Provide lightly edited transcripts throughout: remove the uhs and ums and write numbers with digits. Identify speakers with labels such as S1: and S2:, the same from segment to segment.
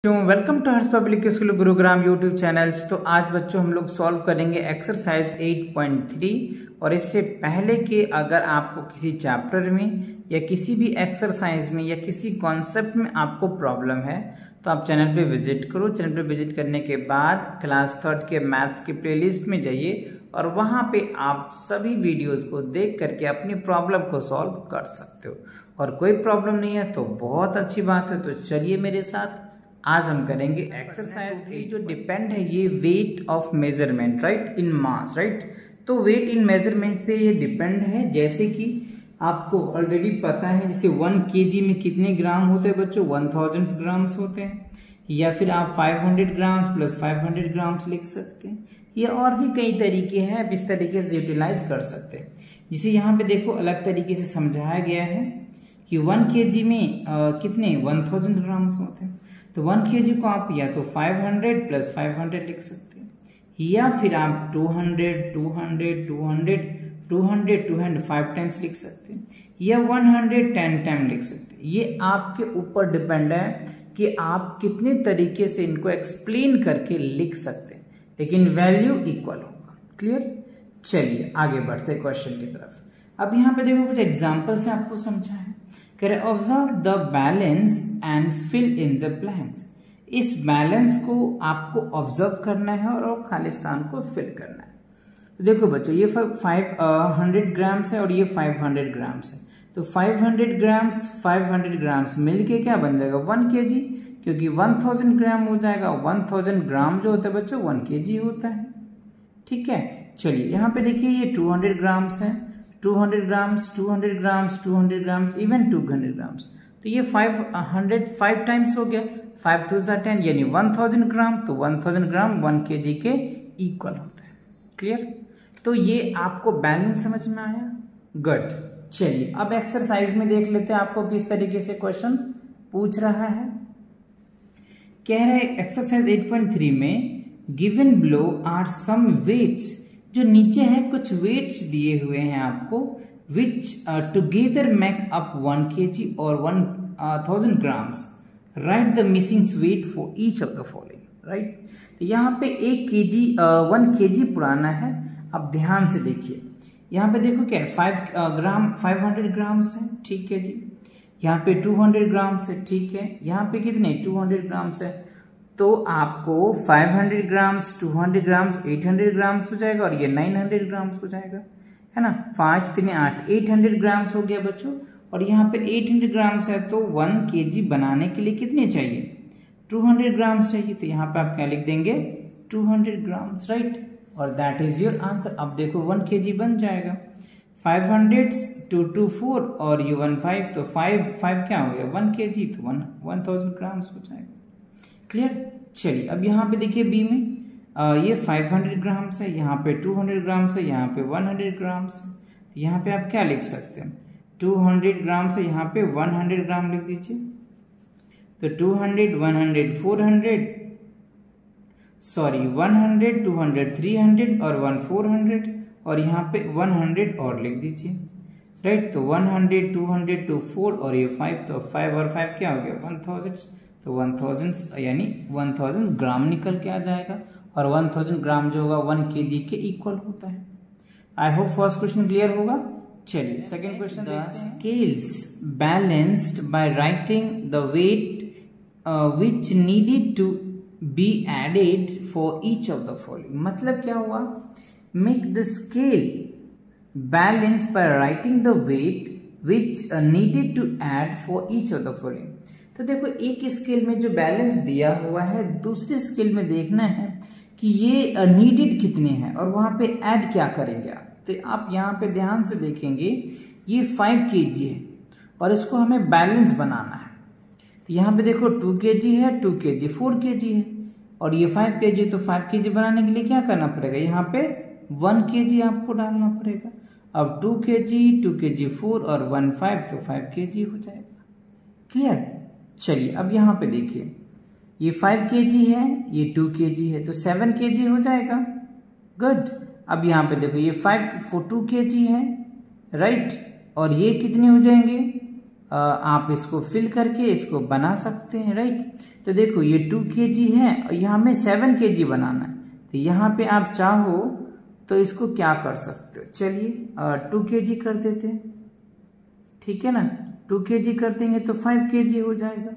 S1: Welcome to Harsh public school Gurugram YouTube channels. तो आज बच्चों हम लोग सॉल्व करेंगे एक्सरसाइज 8.3। और इससे पहले कि अगर आपको किसी चैप्टर में या किसी भी एक्सरसाइज में या किसी कॉन्सेप्ट में आपको प्रॉब्लम है तो आप चैनल पे विजिट करो। चैनल पे विजिट करने के बाद क्लास 3 के मैथ्स के प्लेलिस्ट में जाइए और वहाँ पे आप सभी वीडियोज़ को देख करके अपनी प्रॉब्लम को सॉल्व कर सकते हो। और कोई प्रॉब्लम नहीं है तो बहुत अच्छी बात है। तो चलिए मेरे साथ, आज हम करेंगे एक्सरसाइज। ये जो डिपेंड है ये weight of measurement right in mass right. तो वेट इन मेजरमेंट पे ये डिपेंड है। जैसे कि आपको ऑलरेडी पता है, जैसे 1 kg में कितने ग्राम होते हैं बच्चों, 1000 ग्राम्स होते हैं। या फिर आप 500 ग्राम्स प्लस 500 ग्राम्स लिख सकते हैं। ये और भी कई तरीके हैं, आप इस तरीके से यूटिलाइज कर सकते हैं। जिसे यहाँ पे देखो अलग तरीके से समझाया गया है कि 1 kg में कितने 1000 ग्राम्स होते हैं। तो 1 kg को आप या तो 500 प्लस 500 लिख सकते हैं, या फिर आप 200 200 200 200 200 5 टाइम्स लिख सकते हैं, या 110 टाइम लिख सकते हैं। ये आपके ऊपर डिपेंड है कि आप कितने तरीके से इनको एक्सप्लेन करके लिख सकते हैं, लेकिन वैल्यू इक्वल होगा। क्लियर। चलिए आगे बढ़ते क्वेश्चन की तरफ। अब यहाँ पे देखो कुछ एग्जाम्पल से आपको समझा है। Observe the balance and fill in the blanks. इस बैलेंस को आपको ऑब्जर्व करना है और खाली स्थान को फिल करना है। तो देखो बच्चों, ये 500 ग्राम्स है और ये 500 ग्राम्स है। तो 500 ग्राम्स मिलके क्या बन जाएगा 1 kg, क्योंकि 1000 ग्राम हो जाएगा। 1000 ग्राम जो होता है बच्चों 1 kg होता है। ठीक है। चलिए यहाँ पे देखिए ये 200 ग्राम्स है, 200 grams 200 grams 200 grams even 200 grams. तो ये 5 टाइम्स हो गया। 5 2 10 यानी 1000 ग्राम। तो 1000 ग्राम 1 kg के इक्वल होता है। क्लियर। तो ये आपको बैलेंस समझ में आया। गुड। चलिए अब एक्सरसाइज में देख लेते हैं आपको किस तरीके से क्वेश्चन पूछ रहा है। कह रहे एक्सरसाइज 8.3 में given below are some weights. जो नीचे है कुछ वेट्स दिए हुए हैं आपको, which together make up 1 kg और 1000 grams. Write the missing weight for each of the following. Right. तो यहाँ पे 1 kg पुराना है। अब ध्यान से देखिए, यहाँ पे देखो क्या है 500 ग्राम्स है। ठीक है जी। यहाँ पे 200 ग्राम्स है। ठीक है। यहाँ पे कितने 200 ग्राम्स है। तो आपको 500 ग्राम्स 200 ग्राम्स 800 ग्राम्स हो जाएगा और ये 900 ग्राम्स हो जाएगा, है ना। 5 3 8 800 ग्राम्स हो गया बच्चों। और यहाँ पे 800 ग्राम्स है तो 1 kg बनाने के लिए कितने चाहिए 200 ग्राम्स चाहिए। तो यहाँ पे आप क्या लिख देंगे 200 ग्राम्स। राइट। और दैट इज योर आंसर। अब देखो 1 kg बन जाएगा। 500 2 2 4 और ये 1 5, तो 5 क्या हो गया 1 kg, तो 1000 ग्राम्स हो जाएगा। क्लियर। चलिए अब यहाँ पे देखिए बी में ये 500 ग्राम्स है, यहाँ पे 200 ग्राम्स है, यहाँ पे 100 ग्राम्स है। तो यहाँ पे आप क्या लिख सकते हैं 200 ग्राम्स है, यहाँ पे 100 ग्राम लिख दीजिए। तो 200 100 400 सॉरी 100 200 300 और 1 400 और यहाँ पे 100 और लिख दीजिए। राइट। तो 100 200 2 4 और ये 5, तो 5 और 5 क्या हो गया 1000। तो 1000 यानी 1000 ग्राम निकल के आ जाएगा। और 1000 ग्राम जो होगा 1 kg के इक्वल होता है। I hope first question clear होगा। चलिए second question. The scales balanced by writing the weight which needed to be added for each of the following. मतलब क्या हुआ, make the scale balance by writing the weight which needed to add for each of the following. तो देखो एक scale में जो balance दिया हुआ है, दूसरे स्केल में देखना है कि ये नीडेड कितने हैं और वहां पे ऐड क्या करेंगे आप। तो आप यहाँ पे ध्यान से देखेंगे ये 5 kg है और इसको हमें बैलेंस बनाना है। तो यहाँ पे देखो 2 kg है, 2 kg 4 kg है और ये 5 kg। तो 5 kg बनाने के लिए क्या करना पड़ेगा, यहाँ पे 1 kg आपको डालना पड़ेगा। अब 2 kg 2 kg 4 और 1 5, तो 5 kg हो जाएगा। क्लियर। चलिए अब यहाँ पे देखिए ये 5 kg है, ये 2 kg है, तो 7 kg हो जाएगा। गुड। अब यहाँ पे देखो ये 2 kg है। राइट। और ये कितने हो जाएंगे आप इसको फिल करके इसको बना सकते हैं, राइट। तो देखो ये 2 kg है और यहाँ हमें 7 kg बनाना है, तो यहाँ पे आप चाहो तो इसको क्या कर सकते हो, चलिए 2 kg कर देते हैं, ठीक है ना। 2 kg कर देंगे तो 5 kg हो जाएगा,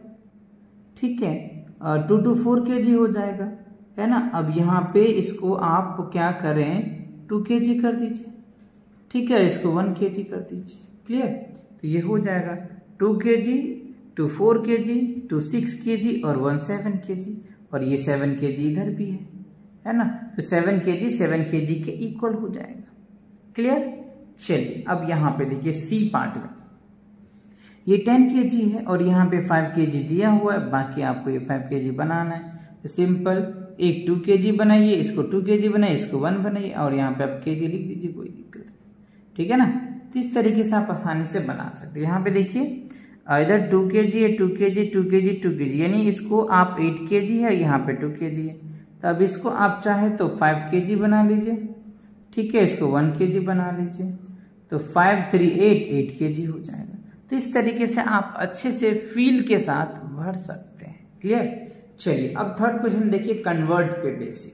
S1: ठीक है। 2 to 4 kg हो जाएगा, है ना। अब यहाँ पे इसको आप क्या करें, 2 kg कर दीजिए, ठीक है। इसको 1 kg कर दीजिए, क्लियर। तो ये हो जाएगा 2 kg to 4 kg to 6 kg और 1 7 kg, और ये 7 kg इधर भी है ना। तो 7 kg के इक्वल हो जाएगा, क्लियर। चलिए अब यहाँ पे देखिए सी पार्ट में ये 10 kg है और यहाँ पे 5 kg दिया हुआ है, बाकी आपको ये 5 kg बनाना है। तो सिंपल एक 2 kg बनाइए, इसको 2 kg बनाइए, इसको 1 बनाइए और यहाँ पे आप kg लिख दीजिए, कोई दिक्कत नहीं, ठीक है ना। तो इस तरीके से आप आसानी से बना सकते हैं। यहाँ पे देखिए इधर 2 kg है, 2 kg 2 kg 2 kg, यानी इसको आप 8 kg है, यहाँ पे 2 kg है। तो अब इसको आप चाहे तो 5 kg बना लीजिए, ठीक है। इसको 1 kg बना लीजिए, तो 5 3 8 kg हो जाएगा। तो इस तरीके से आप अच्छे से फील के साथ भर सकते हैं, क्लियर। चलिए अब थर्ड क्वेश्चन देखिए, कन्वर्ट पे बेसिक।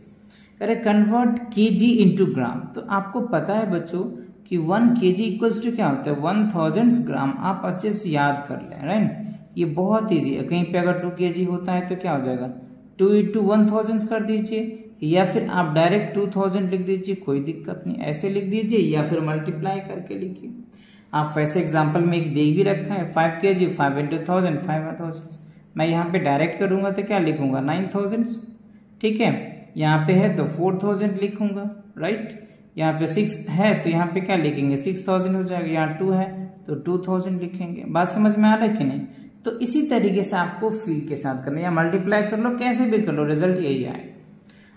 S1: अरे कन्वर्ट kg इंटू ग्राम, तो आपको पता है बच्चों कि 1 kg इक्वल्स टू क्या होता है, 1000 ग्राम। आप अच्छे से याद कर लें, राइट। ये बहुत ईजी है, कहीं पे अगर 2 kg होता है तो क्या हो जाएगा, 2 into 1000 कर दीजिए, या फिर आप डायरेक्ट 2000 लिख दीजिए, कोई दिक्कत नहीं, ऐसे लिख दीजिए, या फिर मल्टीप्लाई करके लिखिए। आप वैसे एग्जाम्पल में एक दे भी रखा है 5 kg 5 into 1000 5000। मैं यहाँ पे डायरेक्ट करूंगा तो क्या लिखूंगा 9000, ठीक है। यहाँ पे है तो 4000 लिखूंगा, राइट। यहाँ पे 6 है तो यहाँ पे क्या लिखेंगे 6000 हो जाएगा, यहाँ 2 है तो 2000 लिखेंगे। बात समझ में आ रहा है कि नहीं। तो इसी तरीके से आपको फील के साथ करना है, या मल्टीप्लाई कर लो, कैसे भी कर लो, रिजल्ट यही आएगा।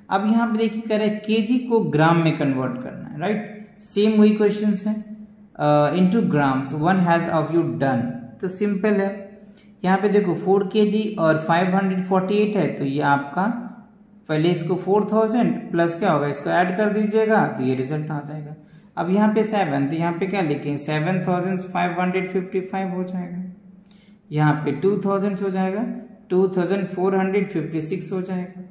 S1: अब यहाँ पे देखिए कह रहे केजी को ग्राम में कन्वर्ट करना है, राइट। सेम वही क्वेश्चन है, into grams, 1 has of you done. तो सिंपल है, यहाँ पे देखो 4 kg और 548 है, तो ये आपका पहले इसको 4000 प्लस क्या होगा, इसको ऐड कर दीजिएगा तो ये रिजल्ट आ जाएगा। अब यहाँ पे 7, तो यहाँ पे क्या लिखें 7555 हो जाएगा। यहाँ पे 2000 हो जाएगा, 2456 हो जाएगा।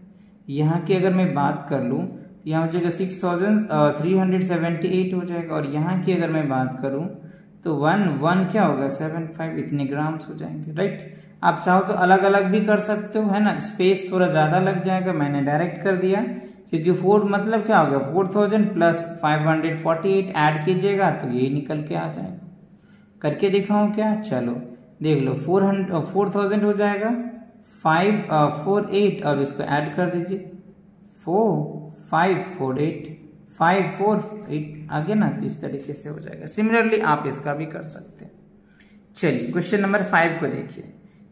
S1: यहाँ की अगर मैं बात कर लूँ, यहाँ हो जाएगा 6378 हो जाएगा। और यहाँ की अगर मैं बात करूँ तो 1 क्या होगा 75, इतने ग्राम्स हो जाएंगे, राइट। आप चाहो तो अलग अलग भी कर सकते हो, है ना। स्पेस थोड़ा ज्यादा लग जाएगा, मैंने डायरेक्ट कर दिया, क्योंकि 4 मतलब क्या होगा 4000 प्लस 548 ऐड कीजिएगा तो ये निकल के आ जाएगा। करके दिखाऊं क्या, चलो देख लो, 4000 हो जाएगा, 548 और इसको ऐड कर दीजिए, 548 आगे ना, तो इस तरीके से हो जाएगा। सिमिलरली आप इसका भी कर सकते हैं। चलिए क्वेश्चन नंबर 5 को देखिए।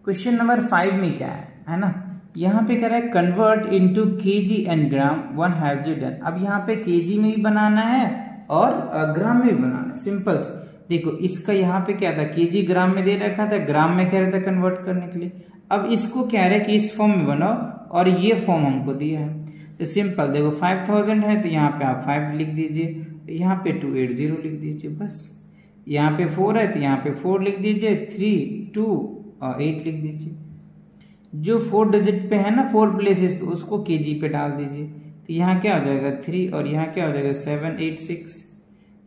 S1: क्वेश्चन नंबर 5 में क्या है ना, यहाँ पे कह रहा है convert into KG and gram, 1 has you done. अब यहाँ पे केजी में भी बनाना है और ग्राम में भी बनाना है, सिंपल से। देखो इसका यहाँ पे क्या था, केजी ग्राम में दे रखा था, ग्राम में कह रहा था कन्वर्ट करने के लिए। अब इसको कह रहे कि इस फॉर्म में बनाओ और ये फॉर्म हमको दिया है, तो सिंपल देखो 5000 है तो यहाँ पे आप 5 लिख दीजिए, यहाँ पे 280 लिख दीजिए बस। यहाँ पे 4 है तो यहाँ पे 4 लिख दीजिए, 3 2 और 8 लिख दीजिए। जो 4 डिजिट पे है ना 4 प्लेसेस पे, उसको केजी पे डाल दीजिए। तो यहाँ क्या हो जाएगा 3 और यहाँ क्या हो जाएगा 7 8 6,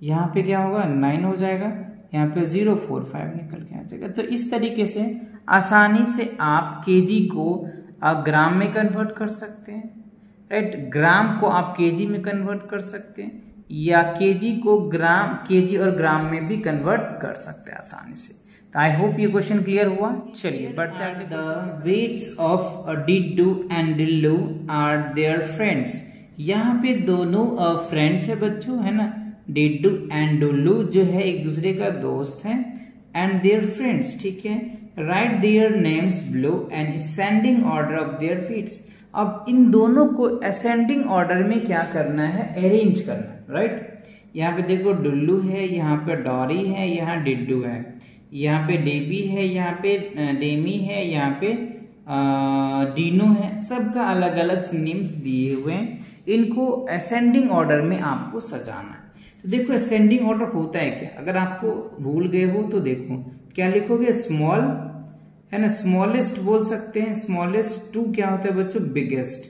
S1: यहाँ पे क्या होगा 9 हो जाएगा, यहाँ पे 0 4 5 निकल के आ जाएगा। तो इस तरीके से आसानी से आप केजी को ग्राम में कन्वर्ट कर सकते हैं, राइट। ग्राम को आप केजी में कन्वर्ट कर सकते हैं, या केजी को ग्राम, केजी और ग्राम में भी कन्वर्ट कर सकते हैं आसानी से। तो आई होप ये क्वेश्चन क्लियर हुआ। चलिए बढ़ते हैं। द वेट्स ऑफ डिड्डू एंड डिल्लू आर देयर फ्रेंड्स। यहाँ पे दोनों फ्रेंड्स है बच्चों, है ना। डिड्डू एंड डुल्लू जो है एक दूसरे का दोस्त है, एंड देयर फ्रेंड्स, ठीक है। Write their names below and ascending order of their feets. अब इन दोनों को असेंडिंग ऑर्डर में क्या करना है, अरेंज करना है, राइट। यहाँ पे देखो डुल्लू है, यहाँ पे डॉरी है, यहाँ डिड्डू है, यहाँ पे डेबी है, यहाँ पे डेमी है, यहाँ पे डीनू है। सबका अलग अलग नेम्स दिए हुए हैं, इनको असेंडिंग ऑर्डर में आपको सजाना है। तो देखो असेंडिंग ऑर्डर होता है क्या, अगर आपको भूल गए हो तो देखो क्या लिखोगे, स्मॉल, है ना, स्मॉलेस्ट बोल सकते हैं। स्मॉलेस्ट टू क्या होता है बच्चों, बिगेस्ट,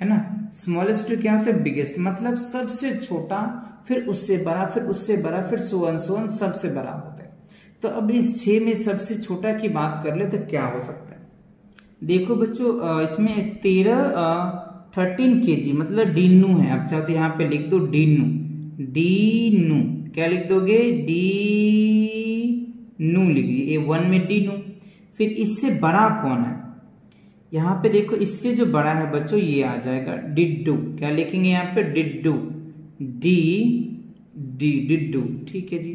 S1: है ना। स्मॉलेस्ट टू क्या होता है, बिगेस्ट, मतलब सबसे छोटा, फिर उससे बड़ा, फिर उससे बड़ा, फिर सोन सबसे बड़ा होता है। तो अब इस 6 में सबसे छोटा की बात कर ले तो क्या हो सकता है। देखो बच्चों, इसमें 13 kg मतलब डीनू है। आप चाहो तो यहाँ पे लिख दो डीनू, डीनू क्या लिख दोगे, डीनू लिख दिए, 1 में डीनू। फिर इससे बड़ा कौन है, यहाँ पे देखो इससे जो बड़ा है बच्चों ये आ जाएगा डिड्डू। क्या लिखेंगे यहाँ पे, डिड्डू, डी डी डिड्डू, ठीक है जी।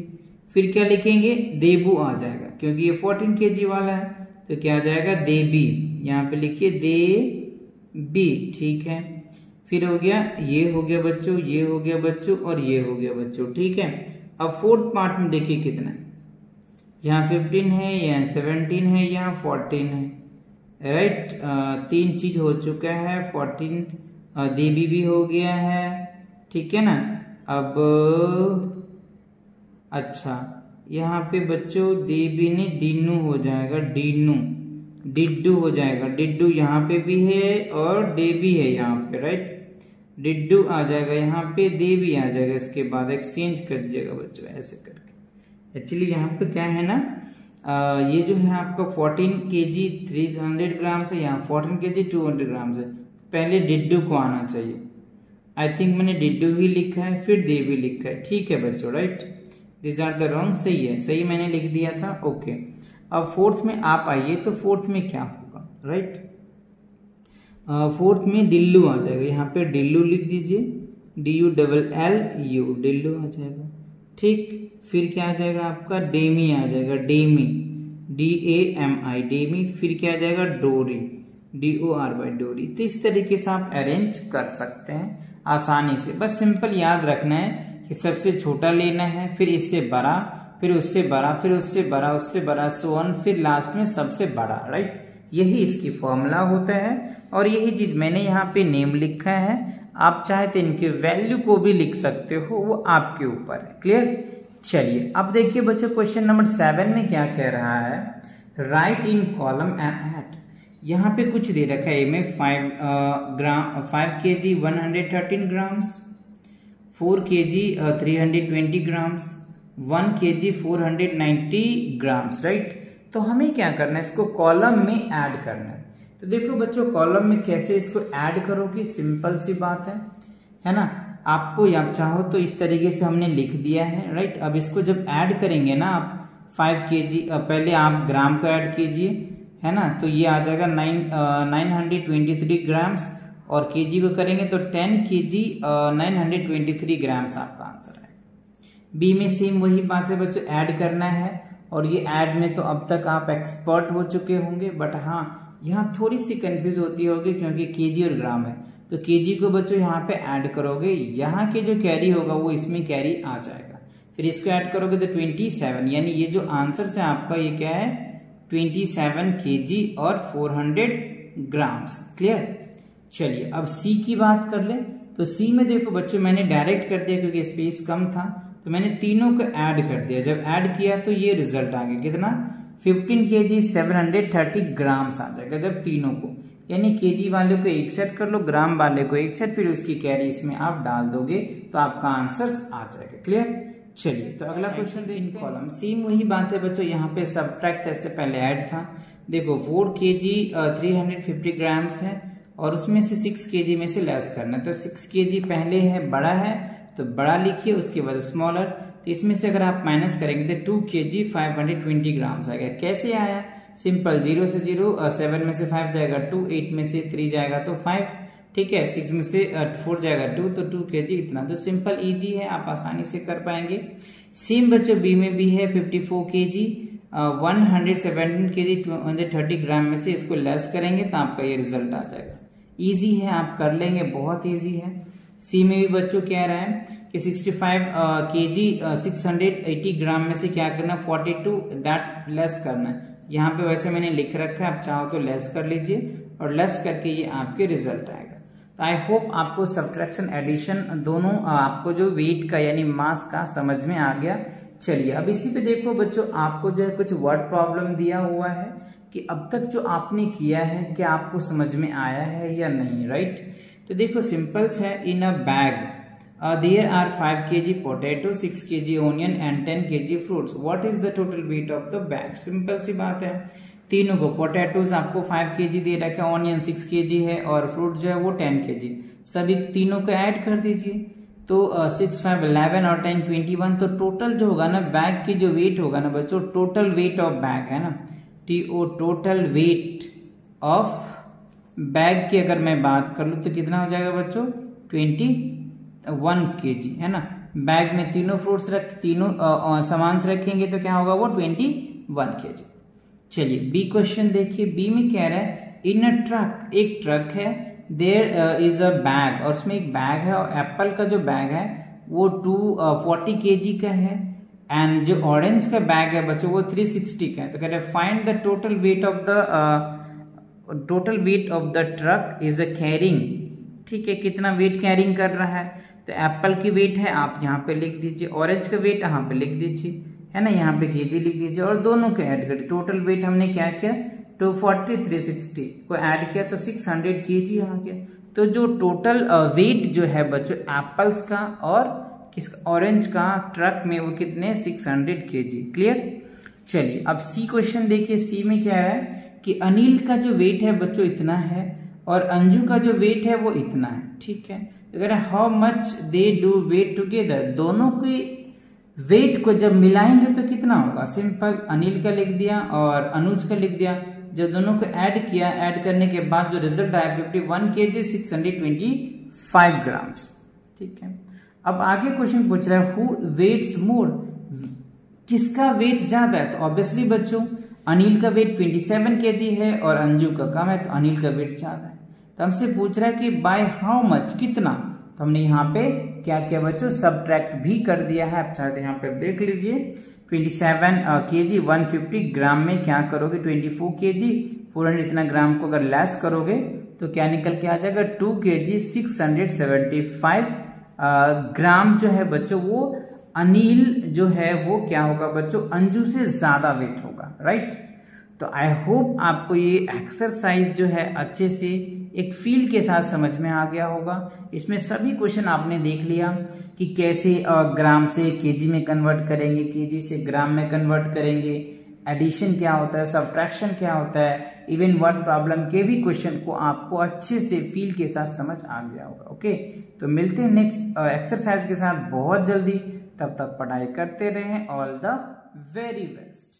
S1: फिर क्या लिखेंगे, देबू आ जाएगा, क्योंकि ये 14 kg वाला है तो क्या आ जाएगा, देबी। यहाँ पे लिखिए देबी, ठीक है। फिर हो गया, ये हो गया बच्चों, ये हो गया बच्चों, और ये हो गया बच्चों, ठीक है। अब फोर्थ पार्ट में देखिए कितना है, यहाँ 15 है, यहाँ 17 है, यहाँ 14 है, राइट। 3 चीज हो चुका है, 14 देबी भी हो गया है, ठीक है ना। अब अच्छा, यहाँ पे बच्चों देबी ने दीनू हो जाएगा, डीनू, डिड्डू हो जाएगा, डिड्डू यहाँ पे भी है और देबी है यहाँ पे, राइट। डिड्डू आ जाएगा यहाँ पे, देबी आ जाएगा, इसके बाद एक्सचेंज कर दीजिएगा बच्चों ऐसे करके। एक्चुअली यहाँ पे क्या है ना, ये जो है आपका 14 kg 300 ग्राम है, यहाँ 14 kg 200 ग्राम है। पहले डिड्डू को आना चाहिए, आई थिंक मैंने डिड्डू ही लिखा है, फिर देवी लिखा है, ठीक है बच्चों, right. This are the wrong, सही है, सही मैंने लिख दिया था, ओके। अब फोर्थ में आप आइए, तो फोर्थ में क्या होगा, राइट। फोर्थ में डिल्लू आ जाएगा, यहाँ पे डिल्लू लिख दीजिए, DULLU, डिल्लू आ जाएगा, ठीक। फिर क्या आ जाएगा आपका, डेमी आ जाएगा, डेमी, DAMI, डेमी। फिर क्या आ जाएगा, डोरी, DORY, डोरी। तो इस तरीके से आप अरेंज कर सकते हैं आसानी से। बस सिंपल याद रखना है कि सबसे छोटा लेना है, फिर इससे बड़ा, फिर उससे बड़ा, फिर उससे बड़ा, उससे बड़ा, सोन, फिर लास्ट में सबसे बड़ा, राइट। यही इसकी फॉर्मूला होता है, और यही चीज मैंने यहाँ पे नेम लिखा है। आप चाहे तो इनके वैल्यू को भी लिख सकते हो, वो आपके ऊपर है, क्लियर। चलिए अब देखिए बच्चों, क्वेश्चन नंबर 7 में क्या कह रहा है, write in column and eight. यहाँ पे कुछ दे रखा है, में 5 kg 113 grams, 4 kg 320 grams, 1 kg 490 grams, right. तो हमें क्या करना है, इसको कॉलम में ऐड करना है। तो देखो बच्चों, कॉलम में कैसे इसको ऐड करोगे, सिंपल सी बात है ना। आपको या चाहो तो इस तरीके से हमने लिख दिया है, राइट। अब इसको जब ऐड करेंगे ना आप 5 kg, पहले आप ग्राम को ऐड कीजिए, है ना। तो ये आ जाएगा 923 ग्राम्स, और केजी को करेंगे तो 10 kg 923 ग्राम्स आपका आंसर है। बी में सेम वही बात है बच्चों, ऐड करना है, और ये ऐड में तो अब तक आप एक्सपर्ट हो चुके होंगे, बट हाँ यहाँ थोड़ी सी कंफ्यूज होती होगी क्योंकि केजी और ग्राम है। तो केजी को बच्चों यहाँ पे ऐड करोगे, यहाँ के जो कैरी होगा वो इसमें कैरी आ जाएगा, फिर इसको ऐड करोगे तो 27, यानी ये जो आंसर है आपका ये क्या है, 27 kg और 400 ग्राम्स, क्लियर। चलिए अब सी की बात कर ले। तो सी में देखो बच्चों, मैंने डायरेक्ट कर दिया क्योंकि स्पेस कम था, तो मैंने तीनों को ऐड कर दिया। जब ऐड किया तो ये रिजल्ट आ गया कितना, 15 kg 730 ग्राम्स आ जाएगा जब तीनों को, यानी केजी वाले को एक सेट कर लो, ग्राम वाले को एक सेट, फिर उसकी कैरी इसमें आप डाल दोगे तो आपका आंसर आ जाएगा, क्लियर। चलिए तो अगला क्वेश्चन देखते हैं। कॉलम सेम वही बात है बच्चों, यहाँ पे सब्ट्रैक्ट ऐसे पहले ऐड था। देखो 4 kg 350 ग्राम्स है, और उसमें से 6 kg में से लेस करना है। तो 6 kg पहले है, बड़ा है तो बड़ा लिखिए, उसके बाद स्मॉलर। तो इसमें से अगर आप माइनस करेंगे तो 2 kg 520 ग्राम्स आएगा। कैसे आया, सिंपल, 0 से 0, 7 में से 5 जाएगा 2, 8 में से 3 जाएगा तो 5, ठीक है, 6 में से 4 जाएगा 2, तो 2 kg इतना। तो सिंपल इजी है, आप आसानी से कर पाएंगे। सेम बच्चों बी में भी है 54 kg 117 kg 230 ग्राम में से इसको लेस करेंगे तो आपका ये रिजल्ट आ जाएगा। इजी है, आप कर लेंगे, बहुत इजी है। सी में भी बच्चों क्या रहा है कि 65 kg 680 ग्राम में से क्या करना, 42 दैट लेस करना है। यहाँ पे वैसे मैंने लिख रखा है, आप चाहो तो लेस कर लीजिए, और लेस करके ये आपके रिजल्ट आएगा। तो आई होप आपको सब्ट्रैक्शन एडिशन दोनों आपको जो वेट का यानी मास का समझ में आ गया। चलिए अब इसी पे देखो बच्चों, आपको जो है कुछ वर्ड प्रॉब्लम दिया हुआ है कि अब तक जो आपने किया है क्या आपको समझ में आया है या नहीं, राइट। तो देखो सिंपल्स है, in a bag there are 5 kg potato, 6 kg onion and 10 kg fruits, what is the total weight of the bag. Simple सी बात है, तीनों को पोटैटोज आपको 5 kg दे रखा है, ऑनियन 6 kg है और फ्रूट जो है वो 10 kg, सभी तीनों को ऐड कर दीजिए। तो 6, 5, 11 और 10, 21, तो टोटल जो होगा ना बैग की जो वेट होगा ना बच्चों, टोटल वेट ऑफ बैग है ना, TO total weight of bag की अगर मैं बात कर लूँ तो कितना हो जाएगा बच्चों, 21 kg है ना। बैग में तीनों फ्रूट्स तीनों सामान रखेंगे तो क्या होगा वो 21 kg। चलिए बी क्वेश्चन देखिए, बी में कह रहा है इन अ ट्रक, एक ट्रक है, देयर इज अ बैग, और उसमें एक बैग है और एप्पल का जो बैग है वो 240 kg का है, एंड जो ऑरेंज का बैग है बच्चों वो 360 का है। तो कह रहे हैं find the total weight of the truck is a carrying, ठीक है, कितना वेट कैरिंग कर रहा है। तो एप्पल की वेट है आप यहाँ पे लिख दीजिए, ऑरेंज का वेट यहाँ पे लिख दीजिए, है ना, यहाँ पे केजी लिख दीजिए और दोनों को ऐड करिए। टोटल वेट हमने क्या किया, 240 360 को ऐड किया तो 600 kg आ गया। तो जो टोटल वेट जो है बच्चों एप्पल्स का और किसका, ऑरेंज का ट्रक में, वो कितने 600 kg। क्लियर। चलिए अब सी क्वेश्चन देखिए, सी में क्या है कि अनिल का जो वेट है बच्चों इतना है और अंजू का जो वेट है वो इतना है, ठीक है। तो कह रहे हैं how much they do weight together, दोनों की वेट को जब मिलाएंगे तो कितना होगा। सिंपल, अनिल का लिख दिया और अनुज का लिख दिया, जब दोनों को ऐड किया, ऐड करने के बाद जो रिजल्ट आया 51 kg 625 ग्राम्स, ठीक है। अब आगे क्वेश्चन पूछ रहा है हु वेट्स मोर, किसका वेट ज्यादा है। तो ऑब्वियसली बच्चों अनिल का वेट 27 kg है और अंजू का कम है, तो अनिल का वेट ज्यादा है। तो हमसे पूछ रहा है कि बाय हाउ मच, कितना। तो हमने यहाँ पे क्या किया बच्चों, सब्ट्रैक्ट भी कर दिया है। आप चाहते यहाँ पे देख लीजिए, 27 kg 150 ग्राम में क्या करोगे 24 kg 400 इतना ग्राम को अगर लेस करोगे तो क्या निकल के आ जाएगा 2 kg 675 ग्राम जो है बच्चों वो अनिल जो है वो क्या होगा बच्चों, अंजू से ज्यादा वेट होगा, राइट। तो आई होप आपको ये एक्सरसाइज जो है अच्छे से एक फील के साथ समझ में आ गया होगा। इसमें सभी क्वेश्चन आपने देख लिया कि कैसे ग्राम से केजी में कन्वर्ट करेंगे, केजी से ग्राम में कन्वर्ट करेंगे, एडिशन क्या होता है, सब्ट्रैक्शन क्या होता है, इवन वर्ड प्रॉब्लम के भी क्वेश्चन को आपको अच्छे से फील के साथ समझ आ गया होगा। ओके, तो मिलते हैं नेक्स्ट एक्सरसाइज के साथ बहुत जल्दी, तब तक पढ़ाई करते रहें। All the very best.